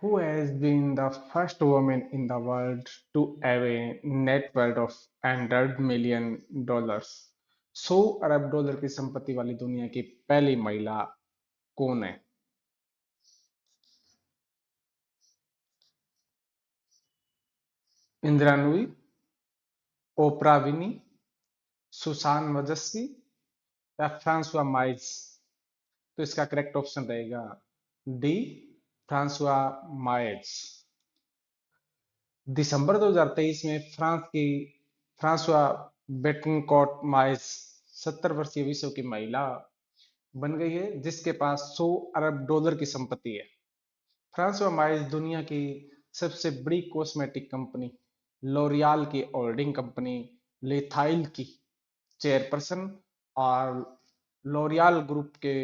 Who has been the first woman in the world to have a net worth of $100 million? 100 Arab dollar की संपत्ति वाली दुनिया की पहली महिला कौन है? इंदिरा नूई, ओपरा विनी, सुसान वजस्वी या फ्रांसवा माइज? तो इसका करेक्ट ऑप्शन रहेगा डी, फ्रांसवा माइज। दिसंबर 2023 में फ्रांसवा बेटनकोट माइज 70 वर्षीय विश्व की महिला बन गई है जिसके पास 100 अरब डॉलर की संपत्ति है। फ्रांसवा माइज दुनिया की सबसे बड़ी कॉस्मेटिक कंपनी लोरियाल की होल्डिंग कंपनी लेथाइल की चेयरपर्सन और लोरियाल ग्रुप के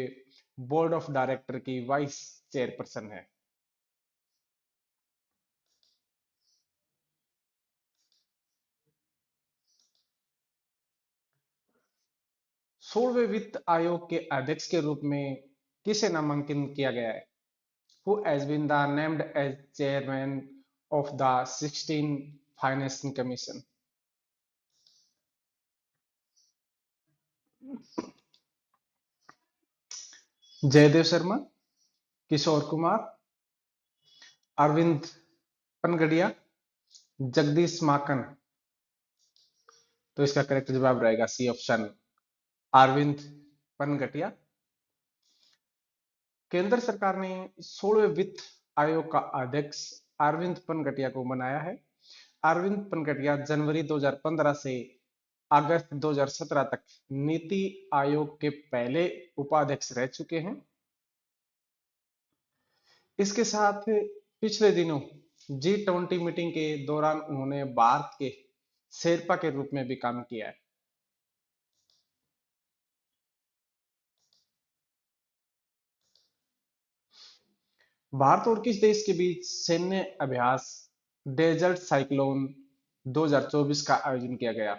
बोर्ड ऑफ डायरेक्टर की वाइस चेयरपर्सन है। 16वें वित्त आयोग के अध्यक्ष के रूप में किसे नामांकित किया गया है? Who has been the named as chairman of the 16 Financing Commission? Jaydev Sharma, Kishore Kumar, Arvind Panagariya, Jagdish माकन? तो इसका करेक्ट जवाब रहेगा सी ऑप्शन, अरविंद पनगटिया। केंद्र सरकार ने 16वें वित्त आयोग का अध्यक्ष अरविंद पनगटिया को बनाया है। अरविंद पनगटिया जनवरी 2015 से अगस्त 2017 तक नीति आयोग के पहले उपाध्यक्ष रह चुके हैं। इसके साथ पिछले दिनों G20 मीटिंग के दौरान उन्होंने भारत के शेरपा के रूप में भी काम किया है। भारत और किस देश के बीच सैन्य अभ्यास डेजर्ट साइक्लोन 2024 का आयोजन किया गया?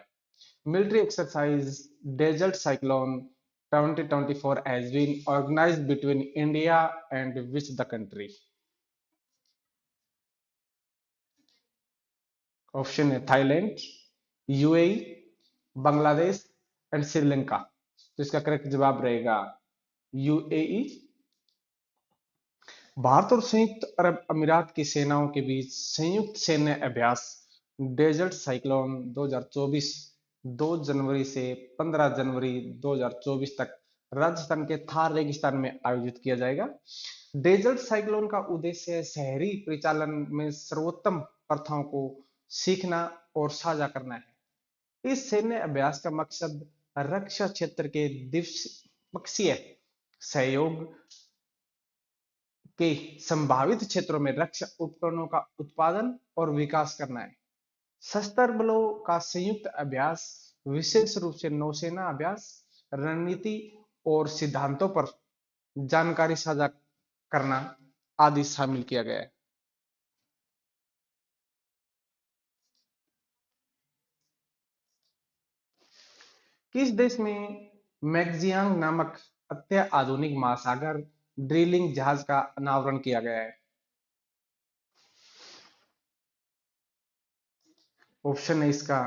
Military exercise desert cyclone 2024 has been organized between India and which the country? Option है Thailand, UAE, Bangladesh and Sri Lanka. तो इसका करेक्ट जवाब रहेगा यूएई। भारत और संयुक्त अरब अमीरात की सेनाओं के बीच संयुक्त सैन्य अभ्यास डेजर्ट साइक्लोन 2024 2 जनवरी से 15 जनवरी 2024 तक राजस्थान के थार रेगिस्तान में आयोजित किया जाएगा। डेजर्ट साइक्लोन का उद्देश्य शहरी परिचालन में सर्वोत्तम प्रथाओं को सीखना और साझा करना है। इस सैन्य अभ्यास का मकसद रक्षा क्षेत्र के द्विपक्षीय सहयोग के संभावित क्षेत्रों में रक्षा उपकरणों का उत्पादन और विकास करना है। सशस्त्र बलों का संयुक्त अभ्यास विशेष रूप से नौसेना अभ्यास, रणनीति और सिद्धांतों पर जानकारी साझा करना आदि शामिल किया गया है। किस देश में मैगजियांग नामक अत्याधुनिक महासागर ड्रिलिंग जहाज का अनावरण किया गया है? ऑप्शन है इसका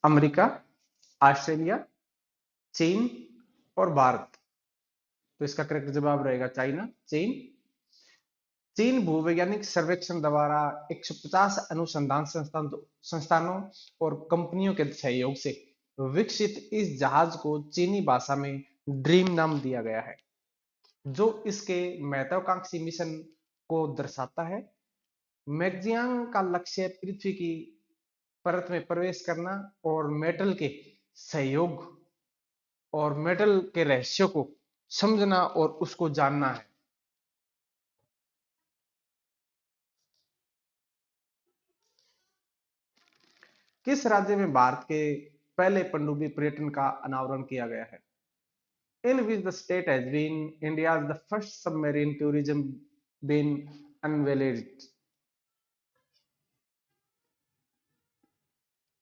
अमेरिका, ऑस्ट्रेलिया, चीन और भारत। तो इसका करेक्ट जवाब रहेगा चाइना, चीन। चीन भूवैज्ञानिक सर्वेक्षण द्वारा 150 अनुसंधान संस्थानों और कंपनियों के सहयोग से विकसित इस जहाज को चीनी भाषा में ड्रीम नाम दिया गया है, जो इसके महत्वाकांक्षी मिशन को दर्शाता है। मैगजियांग का लक्ष्य पृथ्वी की परत में प्रवेश करना और मेटल के रहस्यों को समझना और उसको जानना है। किस राज्य में भारत के पहले पनडुब्बी पर्यटन का अनावरण किया गया है? In which the state has been India's the first submarine tourism been unveiled?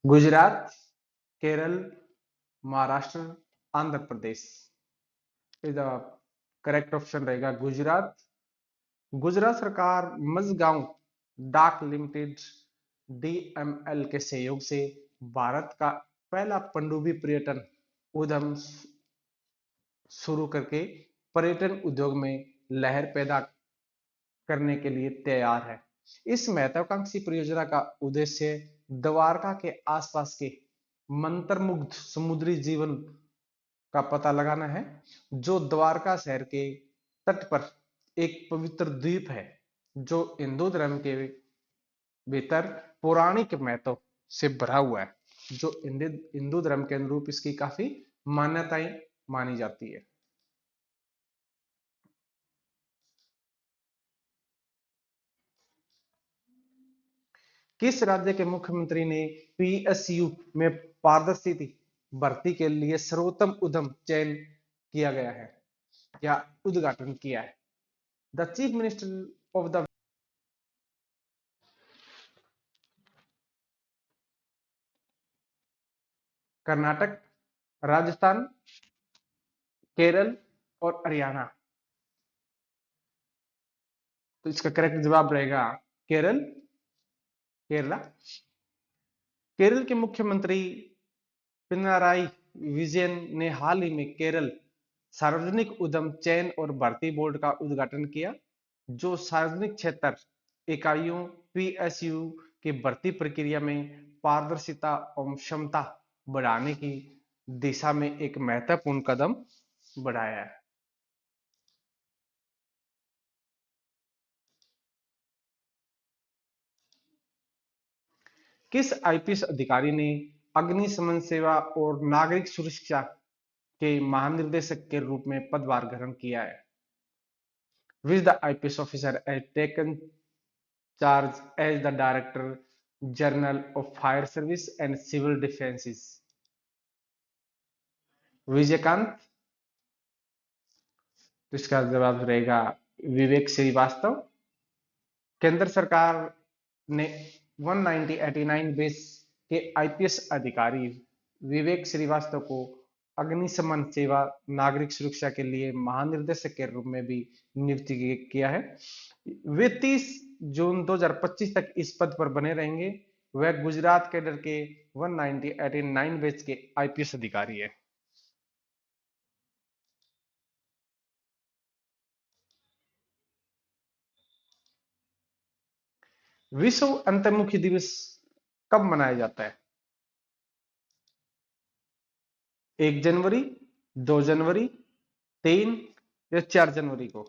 Gujarat, Kerala, Maharashtra, Andhra Pradesh? इसका करेक्ट ऑप्शन रहेगा गुजरात। गुजरात सरकार मझगांव डाक लिमिटेड डीएमएल के सहयोग से भारत का पहला पनडुब्बी पर्यटन उद्यम शुरू करके पर्यटन उद्योग में लहर पैदा करने के लिए तैयार है। इस महत्वाकांक्षी परियोजना का उद्देश्य द्वारका के आसपास के मंत्रमुग्ध समुद्री जीवन का पता लगाना है, जो द्वारका शहर के तट पर एक पवित्र द्वीप है, जो हिंदू धर्म के भीतर पौराणिक महत्व से भरा हुआ है, जो हिंदू धर्म के अनुरूप इसकी काफी मान्यताएं मानी जाती है। किस राज्य के मुख्यमंत्री ने पीएसयू में पारदर्शी भर्ती के लिए सर्वोत्तम उद्यम चयन किया गया है या उद्घाटन किया है? The chief minister of the Karnataka, Rajasthan, Kerala और हरियाणा। तो इसका करेक्ट जवाब रहेगा केरल, केरला। केरल के मुख्यमंत्री पिनाराई विजयन ने हाल ही में केरल सार्वजनिक उद्यम चयन और भर्ती बोर्ड का उद्घाटन किया, जो सार्वजनिक क्षेत्र इकाइयों पीएसयू की भर्ती प्रक्रिया में पारदर्शिता और क्षमता बढ़ाने की दिशा में एक महत्वपूर्ण कदम बढ़ाया है। किस आईपीएस अधिकारी ने अग्निशमन सेवा और नागरिक सुरक्षा के महानिदेशक के रूप में पदभार ग्रहण किया है? Which the IPS officer has taken charge as the Director General of Fire Service and Civil Defenses? Vijaykant. तो इसका जवाब रहेगा विवेक श्रीवास्तव। केंद्र सरकार ने 1989 बेस के आईपीएस अधिकारी विवेक श्रीवास्तव को अग्निशमन सेवा नागरिक सुरक्षा के लिए महानिर्देशक के रूप में भी नियुक्त किया है। वे 30 जून 2025 तक इस पद पर बने रहेंगे। वह गुजरात कैडर के 1989 बैच के आईपीएस अधिकारी है। विश्व अंतर्मुखी दिवस कब मनाया जाता है? 1 जनवरी, 2 जनवरी, 3 या 4 जनवरी को?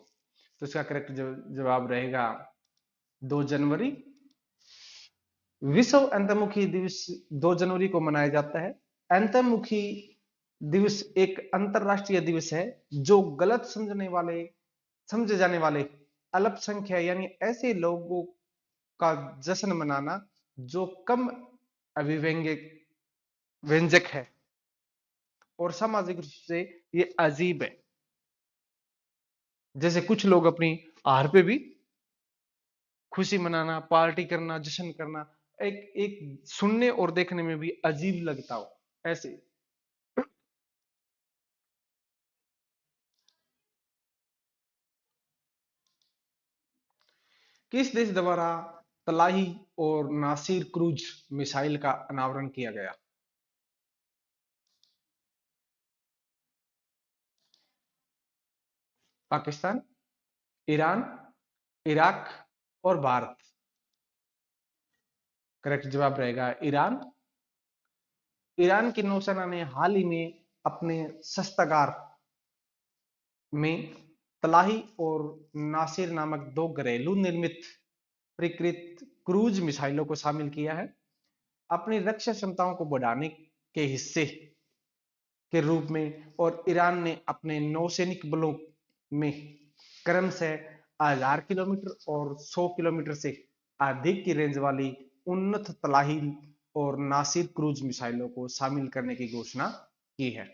तो इसका करेक्ट जवाब रहेगा 2 जनवरी। विश्व अंतर्मुखी दिवस 2 जनवरी को मनाया जाता है। अंतर्मुखी दिवस एक अंतरराष्ट्रीय दिवस है जो गलत समझे जाने वाले अल्पसंख्यक यानी ऐसे लोगों का जश्न मनाना जो कम अभिव्यंजक है और सामाजिक रूप से ये अजीब है। जैसे कुछ लोग अपनी आहार पे भी खुशी मनाना, पार्टी करना, जश्न करना एक एक सुनने और देखने में भी अजीब लगता हो, ऐसे। किस देश द्वारा तलाही और नासिर क्रूज मिसाइल का अनावरण किया गया? पाकिस्तान, ईरान, इराक और भारत। करेक्ट जवाब रहेगा ईरान। ईरान की नौसेना ने हाल ही में अपने शस्त्रागार में तलाही और नासिर नामक दो घरेलू निर्मित प्रकृत क्रूज मिसाइलों को शामिल किया है। अपनी रक्षा क्षमताओं को बढ़ाने के हिस्से के रूप में और ईरान ने अपने नौसैनिक बलों में क्रमशः 1000 किलोमीटर और 100 किलोमीटर से अधिक की रेंज वाली उन्नत तलाही और नासिर क्रूज मिसाइलों को शामिल करने की घोषणा की है।